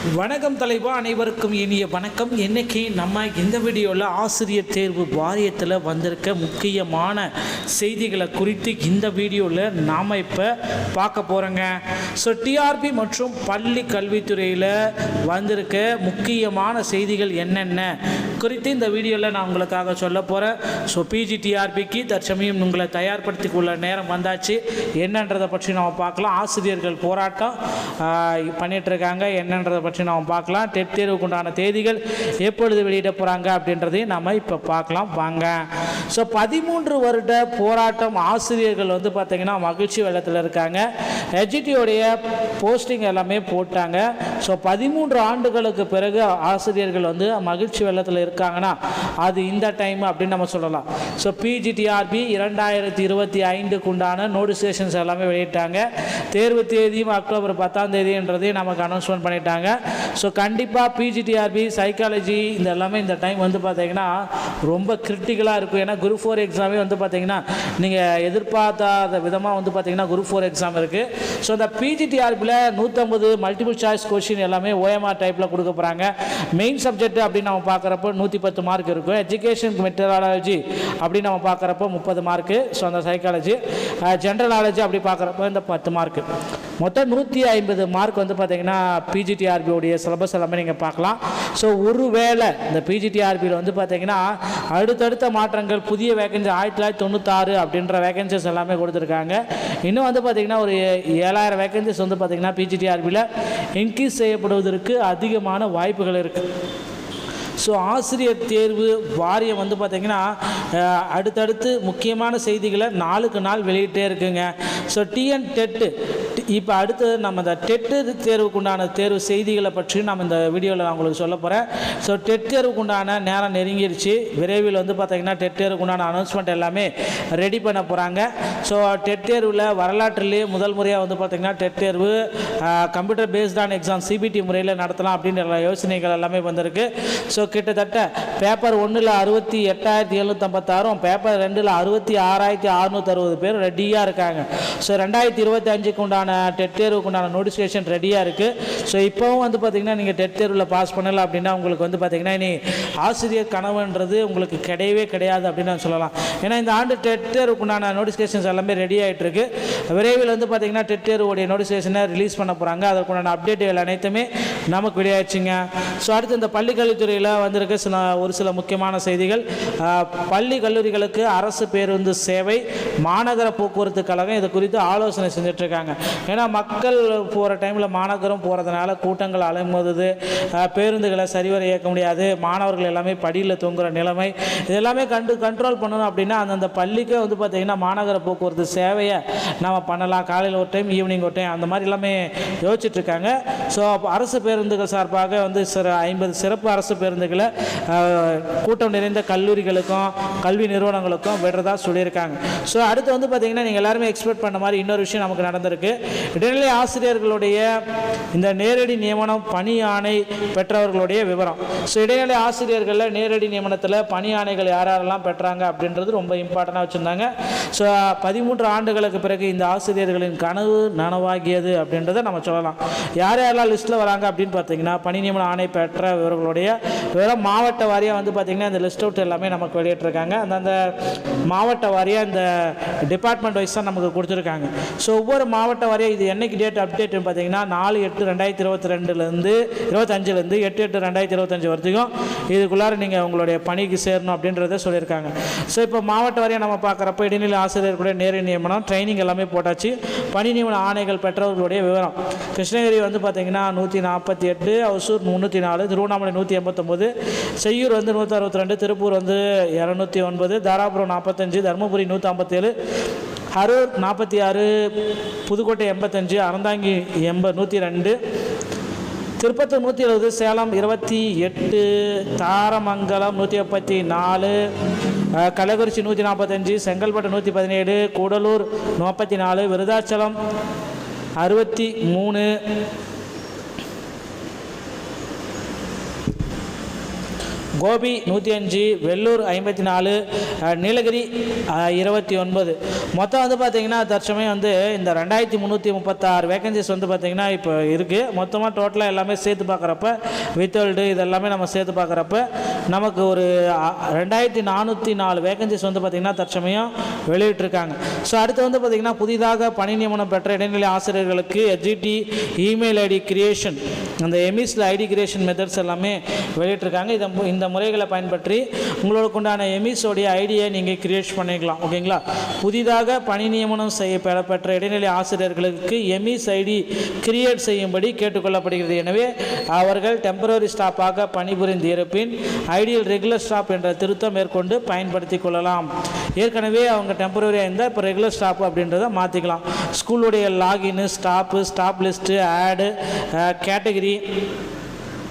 வணக்கம் தலைவா, அனைவருக்கும் இனிய வணக்கம். இன்றைக்கி நம்ம இந்த வீடியோவில் ஆசிரியர் தேர்வு வாரியத்தில் வந்திருக்க முக்கியமான செய்திகளை குறித்து இந்த வீடியோவில் நாம் இப்போ பார்க்க போகிறோங்க. ஸோ டிஆர்பி மற்றும் பள்ளி கல்வித்துறையில் வந்திருக்க முக்கியமான செய்திகள் என்னென்ன குறித்து இந்த வீடியோவில் நான் உங்களுக்காக சொல்ல போகிறேன். ஸோ பிஜிடிஆர்பிக்கு தற்சமயம் உங்களை தயார்படுத்திக்கொள்ள நேரம் வந்தாச்சு. என்னன்றதை பற்றி நம்ம பார்க்கலாம். ஆசிரியர்கள் போராட்டம் பண்ணிகிட்ருக்காங்க, என்னன்றதை பற்றி நாம் பார்க்கலாம். டெட் தேர்வுக்கு உண்டான தேதிகள் எப்பொழுது வெளியிட போகிறாங்க அப்படின்றதையும் நம்ம இப்போ பார்க்கலாம் வாங்க. ஸோ 13 வருட போராட்டம் ஆசிரியர்கள் வந்து பார்த்திங்கன்னா மகிழ்ச்சி வெள்ளத்தில் இருக்காங்க. எஜிடியோடைய போஸ்டிங் எல்லாமே போட்டாங்க. ஸோ 13 ஆண்டுகளுக்கு பிறகு ஆசிரியர்கள் வந்து மகிழ்ச்சி வெள்ளத்தில் இருக்காங்கன்னா அது இந்த டைம் அப்படின்னு நம்ம சொல்லலாம். ஸோ பிஜிடிஆர்பி 2025க்கு உண்டான நோட்டிஃபிகேஷன்ஸ் எல்லாமே வெளியிட்டாங்க. தேர்வு தேதியும் அக்டோபர் 10ஆம் தேதின்றதையும் நமக்கு அனௌன்ஸ்மெண்ட் பண்ணிட்டாங்க. ஸோ கண்டிப்பாக பிஜிடிஆர்பி சைக்காலஜி இந்த எல்லாமே இந்த டைம் வந்து பார்த்திங்கன்னா ரொம்ப கிரிட்டிக்கலாக இருக்கும். ஏன்னா குரூப் 4 எக்ஸாமே வந்து பார்த்திங்கன்னா நீங்கள் எதிர்பார்த்தாத விதமாக வந்து பார்த்திங்கன்னா குரூப் 4 எக்ஸாம் இருக்குது. ஸோ இந்த பிஜிடிஆர்பியில் 150 மல்டிபிள் சாய்ஸ் கொஸ்டின் எல்லாமே ஓஎம்ஆர் டைப்பில் கொடுக்க போகிறாங்க. மெயின் சப்ஜெக்ட் அப்படின்னு நம்ம பார்க்குறப்போ 110 மார்க் இருக்கும். எஜுகேஷன் மெத்தடாலஜி அப்படின்னு நம்ம பார்க்குறப்போ 30 மார்க்கு. ஸோ அந்த சைக்காலஜி ஜென்ரல் நாலேஜ் அப்படி பார்க்குறப்போ இந்த 10 மார்க்கு, மொத்தம் 150 மார்க் வந்து பார்த்திங்கன்னா பிஜிடிஆர்பியோடைய சிலபஸ் எல்லாமே நீங்கள் பார்க்கலாம். ஸோ ஒருவேளை இந்த பிஜிடிஆர்பியில் வந்து பார்த்திங்கன்னா அடுத்தடுத்த மாற்றங்கள், புதிய வேகன்சி 1996 அப்படின்ற வேகன்சிஸ் எல்லாமே கொடுத்துருக்காங்க. இன்னும் வந்து பார்த்திங்கன்னா ஒரு 7000 வேகன்சிஸ் வந்து பார்த்திங்கன்னா பிஜிடிஆர்பியில் இன்க்ரீஸ் செய்யப்படுவதற்கு அதிகமான வாய்ப்புகள் இருக்குது. ஸோ ஆசிரியர் தேர்வு வாரியம் வந்து பார்த்திங்கன்னா அடுத்தடுத்து முக்கியமான செய்திகளை நாளுக்கு நாள் வெளியிட்டே இருக்குங்க. ஸோ டிஎன் டெட்டு இப்போ அடுத்தது நம்ம இந்த டெட்டு தேர்வுக்கு உண்டான தேர்வு செய்திகளை பற்றி நம்ம இந்த வீடியோவில் நான் உங்களுக்கு சொல்ல போகிறேன். ஸோ டெட் தேர்வுக்கு உண்டான நேரம் நெருங்கிடுச்சு. விரைவில் வந்து பார்த்திங்கன்னா டெட் தேர்வுக்கு உண்டான அனௌன்ஸ்மெண்ட் எல்லாமே ரெடி பண்ண போகிறாங்க. ஸோ டெட் தேர்வில் வரலாற்றிலேயே முதல் முறையாக வந்து பார்த்திங்கன்னா டெட் தேர்வு கம்ப்யூட்டர் பேஸ்டான எக்ஸாம் சிபிடி முறையில் நடத்தலாம் அப்படின்ற யோசனைகள் எல்லாமே வந்திருக்கு. ஸோ கிட்டத்தட்ட பேப்பர் 1ல் 68,756, பேப்பர் 2ல் 66,660 பேர் ரெடியாக இருக்காங்க. ஸோ 2025க்கு உண்டான டெட் தேர்வுக்கு உண்டான நோட்டிஃபிகேஷன் ரெடியாக இருக்குது. ஸோ இப்போவும் வந்து பார்த்திங்கன்னா நீங்கள் டெட் தேர்வில் பாஸ் பண்ணலை அப்படின்னா உங்களுக்கு வந்து பார்த்திங்கன்னா இனி ஆசிரியர் கனவுன்றது உங்களுக்கு கிடையவே கிடையாது அப்படின்னு நான் சொல்லலாம். ஏன்னா இந்த ஆண்டு டெட் தேர்வுக்கு உண்டான நோட்டிஃபிகேஷன்ஸ் எல்லாமே ரெடி ஆகிட்டு இருக்கு. விரைவில் வந்து பார்த்திங்கன்னா டெட் தேர்வுடைய நோட்டிஃபிகேஷனை ரிலீஸ் பண்ண போகிறாங்க. அதற்குண்டான அப்டேட்டுகள் அனைத்துமே நமக்கு வெளியாகிடுச்சுங்க. ஸோ அடுத்து இந்த பள்ளி கல்வித்துறையில் வந்திருக்க ஒரு சில முக்கியமான செய்திகள். பள்ளி கல்லூரிகளுக்கு அரசு பேருந்து சேவை, மாநகர போக்குவரத்து கழகம் இது குறித்து ஆலோசனை செஞ்சுட்டு இருக்காங்க. ஏன்னா மக்கள் போகிற டைமில் மாநகரம் போகிறதுனால கூட்டங்கள் அலைமோதுது, பேருந்துகளை சரிவர இயக்க முடியாது, மாணவர்கள் எல்லாமே படியில் தூங்குகிற நிலைமை, இதெல்லாமே கண்ட்ரோல் பண்ணணும் அப்படின்னா அந்தந்த பள்ளிக்கே வந்து பார்த்திங்கன்னா மாநகர போக்குவரத்து சேவையை நம்ம பண்ணலாம். காலையில் ஒரு டைம், ஈவினிங் ஒரு டைம், அந்த மாதிரி எல்லாமே யோசிச்சுட்ருக்காங்க. ஸோ அரசு பேருந்துகள் சார்பாக வந்து 50 சிறப்பு அரசு பேருந்துகளை கூட்டம் நிறைந்த கல்லூரிகளுக்கும் கல்வி நிறுவனங்களுக்கும் விடுறதா சொல்லியிருக்காங்க. ஸோ அடுத்து வந்து பார்த்திங்கன்னா நீங்கள் எல்லாருமே எக்ஸ்பெக்ட் பண்ண மாதிரி இன்னொரு விஷயம் நமக்கு நடந்திருக்கு. இடைநிலை ஆசிரியர்களுடைய இந்த நேரடி நியமனம் பணி ஆணை பெற்றவர்களுடைய விவரம். ஸோ இடைநிலை ஆசிரியர்களில் நேரடி நியமனத்தில் பணி ஆணைகள் யாரெல்லாம் பெற்றாங்க அப்படின்றது ரொம்ப இம்பார்ட்டண்டாக வச்சுருந்தாங்க. ஸோ 13 ஆண்டுகளுக்கு பிறகு இந்த ஆசிரியர்களின் கனவு நனவாகியது அப்படின்றத நம்ம சொல்லலாம். யாரெல்லாம் லிஸ்ட்டில் வராங்க அப்படின்னு பார்த்தீங்கன்னா பணி நியமன ஆணை பெற்றவர்களுடைய விவரம் மாவட்ட வாரியாக வந்து பார்த்திங்கன்னா இந்த லிஸ்ட் அவுட் எல்லாமே நமக்கு வெளியிட்டிருக்காங்க. அந்தந்த மாவட்ட வாரியாக இந்த டிபார்ட்மெண்ட் வைஸ் தான் நமக்கு கொடுத்துருக்காங்க. ஸோ ஒவ்வொரு மாவட்ட வாரியாக இது என்னைக்கு டேட் அப்டேட்னு பார்த்தீங்கன்னா 4/8/2022 25லேருந்து 8/8/2025 வரைக்கும் இதுக்குள்ளார நீங்கள் உங்களுடைய பணிக்கு சேரணும் அப்படின்றத சொல்லியிருக்காங்க. ஸோ இப்போ மாவட்ட வாரியாக நம்ம பார்க்குறப்ப இடைநிலை ஆசிரியர்களுடைய நேரடி நியமனம் ட்ரைனிங் எல்லாமே போட்டாச்சு. பணி நியமன ஆணைகள் பெற்றவர்களுடைய விவரம். கிருஷ்ணகிரி வந்து பார்த்திங்கன்னா 148, ஒசூர் 304, திருவண்ணாமலை 189, செய்யூர் வந்து 162, திருப்பூர் வந்து 209, தாராபுரம் 45, தருமபுரி 157, அரூர் 46, புதுக்கோட்டை 85, அறந்தாங்கி 102, திருப்பத்தூர் 170, சேலம் 28, தாரமங்கலம் 134, கள்ளக்குறிச்சி 145, செங்கல்பட்டு 117, கூடலூர் 34, விருதாச்சலம் 63, கோபி 105, வெள்ளூர் 54, நீலகிரி 29. மொத்தம் வந்து பார்த்திங்கன்னா தற்சமயம் வந்து இந்த 2336 வேகன்சிஸ் வந்து பார்த்திங்கன்னா இப்போ இருக்குது. மொத்தமாக டோட்டலாக எல்லாமே சேர்த்து பார்க்குறப்ப வித்தோல்டு இதெல்லாமே நம்ம சேர்த்து பார்க்குறப்ப நமக்கு ஒரு 2404 வேகன்சிஸ் வந்து பார்த்திங்கன்னா தற்சமயம் வெளியிட்டிருக்காங்க. ஸோ அடுத்து வந்து பார்த்திங்கன்னா புதிதாக பணி நியமனம் பெற்ற இடைநிலை ஆசிரியர்களுக்கு எஸ்ஜிடி இமெயில் ஐடி கிரியேஷன், அந்த எமிஸில் ஐடி கிரியேஷன் மெத்தட்ஸ் எல்லாமே வெளியிட்டிருக்காங்க. இந்த முறைகளை பயன்பற்றி உங்களுக்கு உண்டான எமிஸோடைய ஐடியை நீங்கள் கிரியேட் பண்ணிக்கலாம். ஓகேங்களா? புதிதாக பணி நியமனம் பெற்ற இடைநிலை ஆசிரியர்களுக்கு எமிஸ் ஐடி கிரியேட் செய்யும்படி கேட்டுக்கொள்ளப்படுகிறது. எனவே அவர்கள் டெம்பரரி ஸ்டாஃபாக பணிபுரிந்து இருப்பின் ஐடியில் ரெகுலர் ஸ்டாஃப் என்ற திருத்தம் மேற்கொண்டு பயன்படுத்தி கொள்ளலாம். ஏற்கனவே அவங்க டெம்பரரியாக இருந்தால் இப்போ ரெகுலர் ஸ்டாஃப் அப்படின்றத மாற்றிக்கலாம். ஸ்கூலுடைய லாகின், ஸ்டாஃப் லிஸ்ட்டு, ஆடு, category,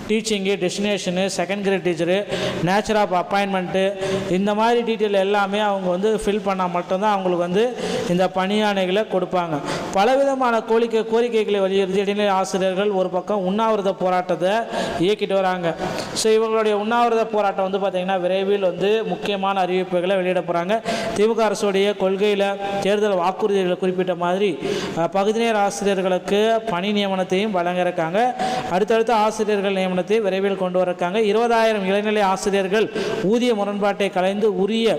teaching, designation, second grade teacher, nature of appointment, இந்த மாதிரி டீட்டெயில் எல்லாமே அவங்க வந்து ஃபில் பண்ணால் மட்டும்தான் அவங்களுக்கு வந்து இந்த பணியாணைகளை கொடுப்பாங்க. பலவிதமான கோரிக்கைகளை வலியுறுத்தி இடைநிலை ஆசிரியர்கள் ஒரு பக்கம் உண்ணாவிரத போராட்டத்தை இயக்கிட்டு வராங்க. ஸோ இவங்களுடைய உண்ணாவிரத போராட்டம் வந்து பார்த்திங்கன்னா விரைவில் வந்து முக்கியமான அறிவிப்புகளை வெளியிட போகிறாங்க. திமுக அரசுடைய கொள்கையில் தேர்தல் வாக்குறுதிகளை குறிப்பிட்ட மாதிரி பகுதி நேர ஆசிரியர்களுக்கு பணி நியமனத்தையும் வழங்க இருக்காங்க. அடுத்தடுத்த ஆசிரியர்கள் நியமனத்தை விரைவில் கொண்டு வரக்காங்க. 20,000 இளநிலை ஆசிரியர்கள் ஊதிய முரண்பாட்டை கலைந்து உரிய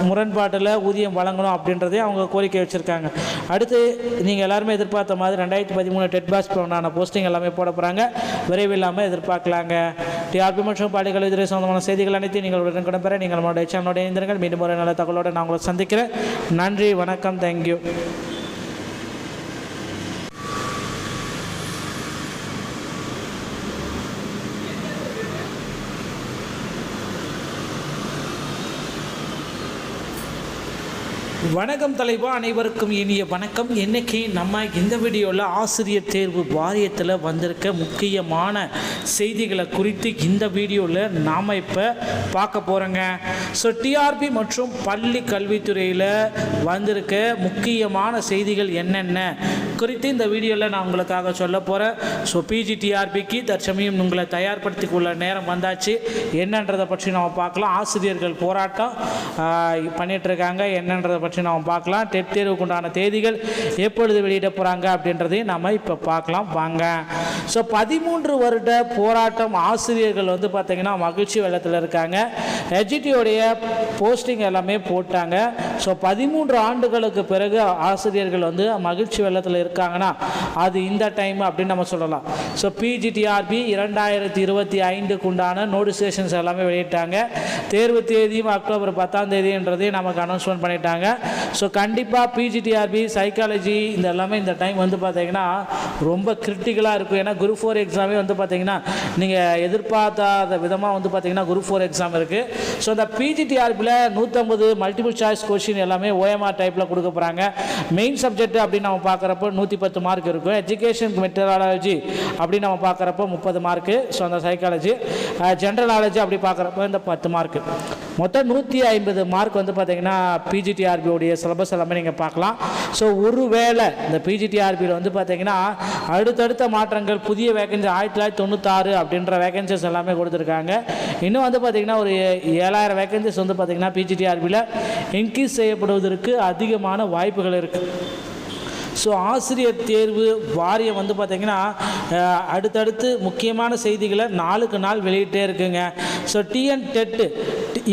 முரண்பாட்டில் ஊதியம் வழங்கணும் அப்படின்றதே அவங்க கோரிக்கை வச்சுருக்காங்க. அடுத்து நீங்கள் எல்லாருமே எதிர்பார்த்த மாதிரி 2013 டெட் பாஸ் பண்ணான போஸ்டிங் எல்லாமே போட போகிறாங்க. விரைவில் இல்லாமல் எதிர்பார்க்கலாங்க. டிஆர்பி மற்றும் பள்ளிக்கல்வித்துறை சொந்தமான செய்திகள் அனைத்தையும் நீங்கள் உடனுக்குடன் பெற நீங்கள் நம்மளுடைய சேனலோட இணைந்திருங்கள். மீண்டும் ஒரு நல்ல தகவலோடு நான் உங்களை சந்திக்கிறேன். நன்றி, வணக்கம், தேங்க்யூ. வணக்கம் தலைவா, அனைவருக்கும் இனிய வணக்கம். இன்றைக்கி நம்ம இந்த வீடியோவில் ஆசிரியர் தேர்வு வாரியத்தில் வந்திருக்க முக்கியமான செய்திகளை குறித்து இந்த வீடியோவில் நாம் இப்போ பார்க்க போகிறோங்க. ஸோ டிஆர்பி மற்றும் பள்ளி கல்வித்துறையில் வந்திருக்க முக்கியமான செய்திகள் என்னென்ன குறித்து இந்த வீடியோவில் நான் உங்களுக்காக சொல்ல போகிறேன். ஸோ பிஜிடிஆர்பிக்கு தற்சமயம் உங்களை தயார்படுத்தி கொள்ள நேரம் வந்தாச்சு. என்னன்றதை பற்றி நம்ம பார்க்கலாம். ஆசிரியர்கள் போராட்டம் பண்ணிகிட்ருக்காங்க. என்னன்றதை பற்றி நாம் பார்க்கலாம். டெட் தேர்வுக்கு உண்டான தேதிகள் எப்பொழுது வெளியிட போகிறாங்க அப்படின்றதையும் நம்ம இப்போ பார்க்கலாம் வாங்க. ஸோ 13 வருட போராட்டம் ஆசிரியர்கள் வந்து பார்த்திங்கன்னா மகிழ்ச்சி வெள்ளத்தில் இருக்காங்க. எஜிடியோடைய போஸ்டிங் எல்லாமே போட்டாங்க. ஸோ 13 ஆண்டுகளுக்கு பிறகு ஆசிரியர்கள் வந்து மகிழ்ச்சி வெள்ளத்தில் இருக்காங்கன்னா அது இந்த டைம் அப்படின்னு நம்ம சொல்லலாம். ஸோ பிஜிடிஆர்பி 2025க்கு உண்டான நோட்டிஃபிகேஷன்ஸ் எல்லாமே வெளியிட்டாங்க. தேர்வு தேதியும் அக்டோபர் 10ஆம் தேதின்றதையும் நமக்கு அனௌன்ஸ்மெண்ட் பண்ணிட்டாங்க. ஸோ கண்டிப்பாக பிஜிடிஆர்பி, சைக்காலஜி இந்த எல்லாமே இந்த டைம் வந்து பார்த்திங்கன்னா ரொம்ப கிரிட்டிக்கலாக இருக்கும். ஏன்னா குரூப் 4 எக்ஸாமே வந்து பார்த்திங்கன்னா நீங்கள் எதிர்பார்த்தாத விதமாக வந்து பார்த்திங்கன்னா குரூப் 4 எக்ஸாம் இருக்குது. ஸோ இந்த பிஜிடிஆர்பியில் 150 மல்டிபிள் சாய்ஸ் கொஸ்டின் எல்லாமே ஓஎம்ஆர் டைப்பில் கொடுக்க போகிறாங்க. மெயின் சப்ஜெக்ட் அப்படின்னு நம்ம பார்க்குறப்போ 110 மார்க் இருக்கும். எஜுகேஷன் மெத்தடாலஜி அப்படின்னு நம்ம பார்க்குறப்போ 30 மார்க்கு. ஸோ அந்த சைக்காலஜி, ஜென்ரல் நாலேஜ் அப்படி பார்க்குறப்போ இந்த 10 மார்க்கு, மொத்தம் 150 மார்க் வந்து பார்த்திங்கன்னா பிஜிடிஆர்பியோடைய சிலபஸ் எல்லாமே நீங்கள் பார்க்கலாம். ஸோ ஒருவேளை இந்த பிஜிடிஆர்பியில் வந்து பார்த்திங்கன்னா அடுத்தடுத்த மாற்றங்கள், புதிய வேகன்சி 1996 அப்படின்ற வேகன்சிஸ் எல்லாமே கொடுத்துருக்காங்க. இன்னும் வந்து பார்த்திங்கன்னா ஒரு 7000 வேகன்சிஸ் வந்து பார்த்திங்கன்னா பிஜிடிஆர்பியில் இன்க்ரீஸ் செய்யப்படுவதற்கு அதிகமான வாய்ப்புகள் இருக்குது. ஸோ ஆசிரியர் தேர்வு வாரியம் வந்து பார்த்திங்கன்னா அடுத்தடுத்து முக்கியமான செய்திகளை நாளுக்கு நாள் வெளியிட்டே இருக்குங்க. ஸோ டிஎன் டெட்டு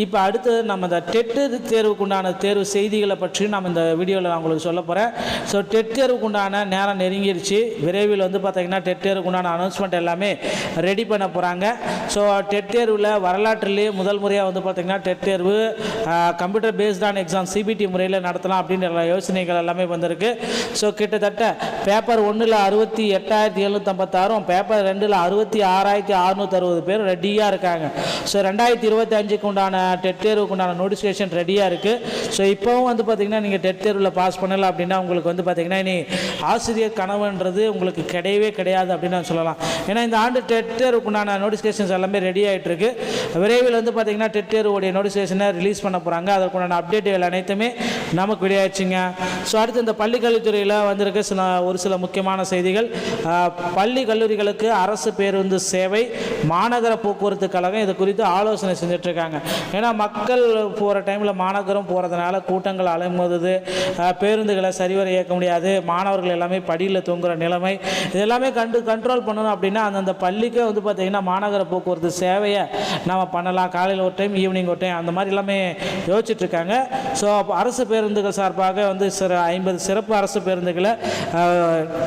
இப்போ அடுத்து நம்ம இந்த டெட்டு தேர்வுக்கு உண்டான தேர்வு செய்திகளை பற்றி நம்ம இந்த வீடியோவில் நான் உங்களுக்கு சொல்ல போகிறேன். ஸோ டெட் தேர்வுக்கு உண்டான நேரம் நெருங்கிடுச்சு. விரைவில் வந்து பார்த்திங்கன்னா டெட் தேர்வுக்கு உண்டான அனௌன்ஸ்மெண்ட் எல்லாமே ரெடி பண்ண போகிறாங்க. ஸோ டெட் தேர்வில் வரலாற்றிலேயே முதல் முறையாக வந்து பார்த்திங்கன்னா டெட் தேர்வு கம்ப்யூட்டர் பேஸ்டான எக்ஸாம் சிபிடி முறையில் நடத்தலாம் அப்படின்ற யோசனைகள் எல்லாமே வந்திருக்கு. ஸோ கிட்டத்தட்ட பேப்பர் 1ல் 68,756, பேப்பர் 2ல் 66,660 பேர் ரெடியாக இருக்காங்க. ஸோ 2025க்கு உண்டான டெட் தேர்வுக்கு உண்டான நோட்டிஃபிகேஷன் ரெடியாக இருக்குது. ஸோ இப்போவும் வந்து பார்த்திங்கன்னா நீங்கள் டெட் தேர்வில் பாஸ் பண்ணலை அப்படின்னா உங்களுக்கு வந்து பார்த்திங்கன்னா இனி ஆசிரியர் கனவுன்றது உங்களுக்கு கிடையவே கிடையாது அப்படின்னு நான் சொல்லலாம். ஏன்னா இந்த ஆண்டு டெட் தேர்வுக்கு உண்டான நோட்டிஃபிகேஷன்ஸ் எல்லாமே ரெடி ஆகிட்டுருக்கு. விரைவில் வந்து பார்த்திங்கன்னா டெட் தேர்வுடைய நோட்டிஃபிகேஷனை ரிலீஸ் பண்ண போகிறாங்க. அதற்குண்டான அப்டேட்டுகள் அனைத்துமே நமக்கு வெளியாச்சுங்க. ஸோ அடுத்து இந்த பள்ளிக்கல்வித்துறையில் வந்திருக்க ஒரு சில முக்கியமான செய்திகள். பள்ளி கல்லூரிகளுக்கு அரசு பேருந்து சேவை, மாநகர போக்குவரத்து கழகம் இது குறித்து ஆலோசனை செஞ்சிட்ருக்காங்க. ஏன்னா மக்கள் போகிற டைமில் மாநகரம் போகிறதுனால கூட்டங்கள் அலைமோதுது, பேருந்துகளை சரிவர இயக்க முடியாது, மாணவர்கள் எல்லாமே படியில் தூங்குகிற நிலைமை, இதெல்லாமே கண்ட்ரோல் பண்ணணும். அப்படின்னா அந்தந்த பள்ளிக்கே வந்து பார்த்திங்கன்னா மாநகர போக்குவரத்து சேவையை நம்ம பண்ணலாம். காலையில் ஒரு டைம், ஈவினிங் ஒரு டைம், அந்த மாதிரி எல்லாமே யோசிச்சுட்ருக்காங்க. ஸோ அரசு பேருந்துகள் சார்பாக வந்து 50 சிறப்பு அரசு பேருந்துகளை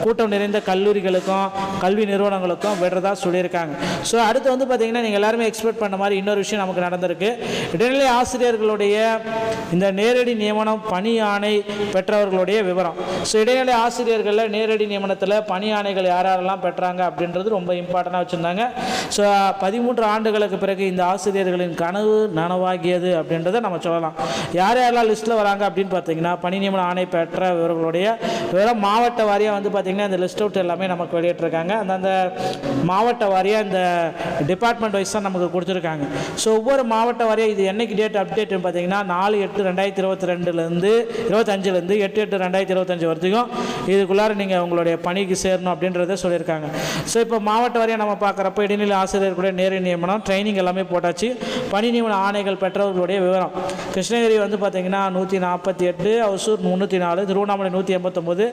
கூட்டம் நிறைந்த கல்லூரிகளுக்கும் கல்வி நிறுவனங்களுக்கும் விடுறதா சொல்லியிருக்காங்க. ஸோ அடுத்து வந்து பார்த்திங்கன்னா நீங்கள் எல்லாருமே எக்ஸ்பெக்ட் பண்ண மாதிரி இன்னொரு விஷயம் நமக்கு நடந்திருக்கு. இடைநிலை ஆசிரியர்களுடைய இந்த நேரடி நியமனம் பணி ஆணை பெற்றவர்களுடைய விவரம். ஸோ இடைநிலை ஆசிரியர்களில் நேரடி நியமனத்தில் பணி ஆணைகள் யாரெல்லாம் பெற்றாங்க அப்படின்றது ரொம்ப இம்பார்ட்டண்டாக வச்சுருந்தாங்க. ஸோ 13 ஆண்டுகளுக்கு பிறகு இந்த ஆசிரியர்களின் கனவு நனவாகியது அப்படின்றத நம்ம சொல்லலாம். யார் யாரெல்லாம் லிஸ்ட்டில் வராங்க அப்படின்னு பார்த்தீங்கன்னா பணி நியமன ஆணை பெற்றவர்களுடைய விவரம் மாவட்ட வாரியாக வந்து பார்த்திங்கன்னா இந்த லிஸ்ட் அவுட் எல்லாமே நமக்கு வெளியிட்டிருக்காங்க. அந்தந்த மாவட்ட வாரியாக இந்த டிபார்ட்மெண்ட் வைஸ் தான் நமக்கு கொடுத்துருக்காங்க. ஸோ ஒவ்வொரு மாவட்ட வாரியாக இது என்னைக்கு டேட் அப்டேட்னு பார்த்தீங்கன்னா 4/8/2022 25 8/8/2025 வரைக்கும் இதுக்குள்ளார நீங்கள் உங்களுடைய பணிக்கு சேரணும் அப்படின்றத சொல்லியிருக்காங்க. ஸோ இப்போ மாவட்ட வாரியாக நம்ம பார்க்குறப்ப இடைநிலை ஆசிரியர்களுடைய நேரடி நியமனம் ட்ரைனிங் எல்லாமே போட்டாச்சு. பணி நியமன ஆணைகள் பெற்றவர்களுடைய விவரம். கிருஷ்ணகிரி வந்து பார்த்திங்கன்னா 148, ஒசூர் 304, திருவண்ணாமலை 189,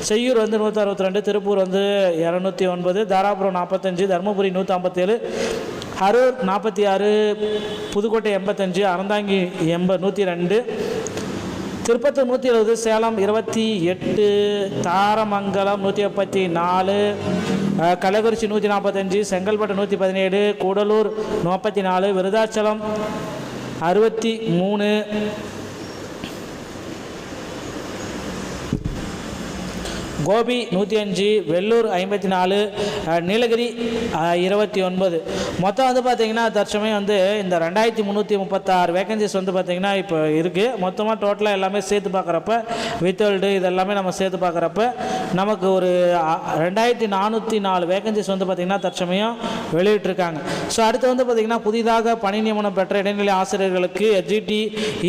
செய்யூர் வந்து 162, திருப்பூர் வந்து 209, தாராபுரம் 45, தருமபுரி 157, அரூர் 46, புதுக்கோட்டை 85, அறந்தாங்கி 102, திருப்பத்தூர் 170, சேலம் 28, தாரமங்கலம் 134, கள்ளக்குறிச்சி 145, செங்கல்பட்டு 117, கூடலூர் 44, விருதாச்சலம் 63, கோபி 105, வெள்ளூர் 54, நீலகிரி 29. மொத்தம் வந்து பார்த்திங்கன்னா தற்சமயம் வந்து இந்த 2336 வேகன்சிஸ் வந்து பார்த்திங்கன்னா இப்போ இருக்குது. மொத்தமாக டோட்டலாக எல்லாமே சேர்த்து பார்க்குறப்ப வித்தோல்டு இதெல்லாமே நம்ம சேர்த்து பார்க்குறப்ப நமக்கு ஒரு 2404 வேகன்சிஸ் வந்து பார்த்திங்கன்னா தற்சமயம் வெளியிட்டிருக்காங்க. ஸோ அடுத்து வந்து பார்த்திங்கன்னா புதிதாக பணி நியமனம் பெற்ற இடைநிலை ஆசிரியர்களுக்கு எஸ்ஜிடி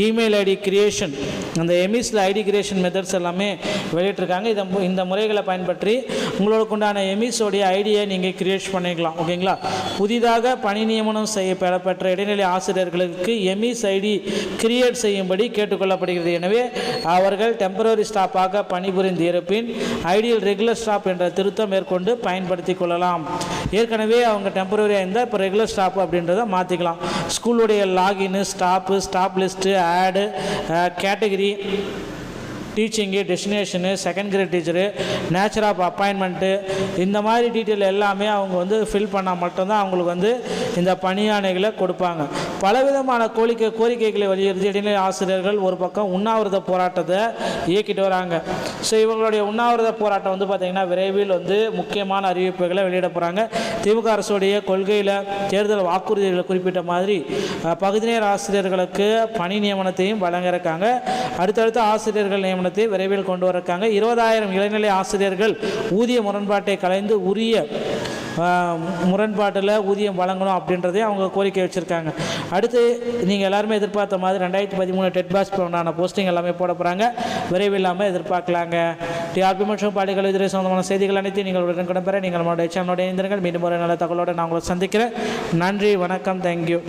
இமெயில் ஐடி கிரியேஷன், அந்த எமிஸில் ஐடி கிரியேஷன் மெத்தட்ஸ் எல்லாமே வெளியிட்டிருக்காங்க. இந்த முறைகளை பயன்பற்றி உங்களுக்கு உண்டான எமிஸோடைய ஐடியை நீங்கள் கிரியேட் பண்ணிக்கலாம். ஓகேங்களா? புதிதாக பணி நியமனம் பெற்ற இடைநிலை ஆசிரியர்களுக்கு எமிஸ் ஐடி கிரியேட் செய்யும்படி கேட்டுக்கொள்ளப்படுகிறது. எனவே அவர்கள் டெம்பரரி ஸ்டாஃபாக பணிபுரிந்து இருப்பின் ஐடியல் ரெகுலர் ஸ்டாஃப் என்ற திருத்தம் மேற்கொண்டு பயன்படுத்தி கொள்ளலாம். ஏற்கனவே அவங்க டெம்பரரியாக இருந்தால் இப்போ ரெகுலர் ஸ்டாஃப் அப்படின்றத மாற்றிக்கலாம். ஸ்கூலுடைய லாகின், ஸ்டாப் லிஸ்ட்டு, ஆடு, category, teaching, designation, second grade teacher, nature of appointment, இந்த மாதிரி டீட்டெயில் எல்லாமே அவங்க வந்து ஃபில் பண்ணால் மட்டும்தான் அவங்களுக்கு வந்து இந்த பணியாணைகளை கொடுப்பாங்க. பலவிதமான கோரிக்கைகளை வலியுறுத்தி இடைநிலை ஆசிரியர்கள் ஒரு பக்கம் உண்ணாவிரத போராட்டத்தை இயக்கிட்டு வராங்க. ஸோ இவங்களுடைய உண்ணாவிரத போராட்டம் வந்து பார்த்திங்கன்னா விரைவில் வந்து முக்கியமான அறிவிப்புகளை வெளியிட போகிறாங்க. திமுக அரசுடைய கொள்கையில் தேர்தல் வாக்குறுதிகளை குறிப்பிட்ட மாதிரி பகுதி நேர ஆசிரியர்களுக்கு பணி நியமனத்தையும் வழங்க இருக்காங்க. அடுத்தடுத்த ஆசிரியர்கள் நியமனத்தை விரைவில் கொண்டு வரக்காங்க. 20,000 இளநிலை ஆசிரியர்கள் ஊதிய முரண்பாட்டை கலைந்து உரிய முரண்பாட்டில் ஊதியம் வழங்கணும் அப்படின்றதே அவங்க கோரிக்கை வச்சுருக்காங்க. அடுத்து நீங்கள் எல்லாருமே எதிர்பார்த்த மாதிரி 2013 டெட் பாஸ் பண்ணான போஸ்டிங் எல்லாமே போட போகிறாங்க. விரைவில் இல்லாமல் எதிர்பார்க்கலாங்க. டிஆர்பி மற்றும் பாலிகள் எதிரே சொந்தமான செய்திகள் அனைத்தையும் நீங்கள் உடனுக்குடன் பெற நீங்கள் நம்மளுடைய சேனலோட இணைந்திருங்கள். மீண்டும் ஒரு நல்ல தகவலோடு நான் உங்களை சந்திக்கிறேன். நன்றி, வணக்கம், தேங்க்யூ.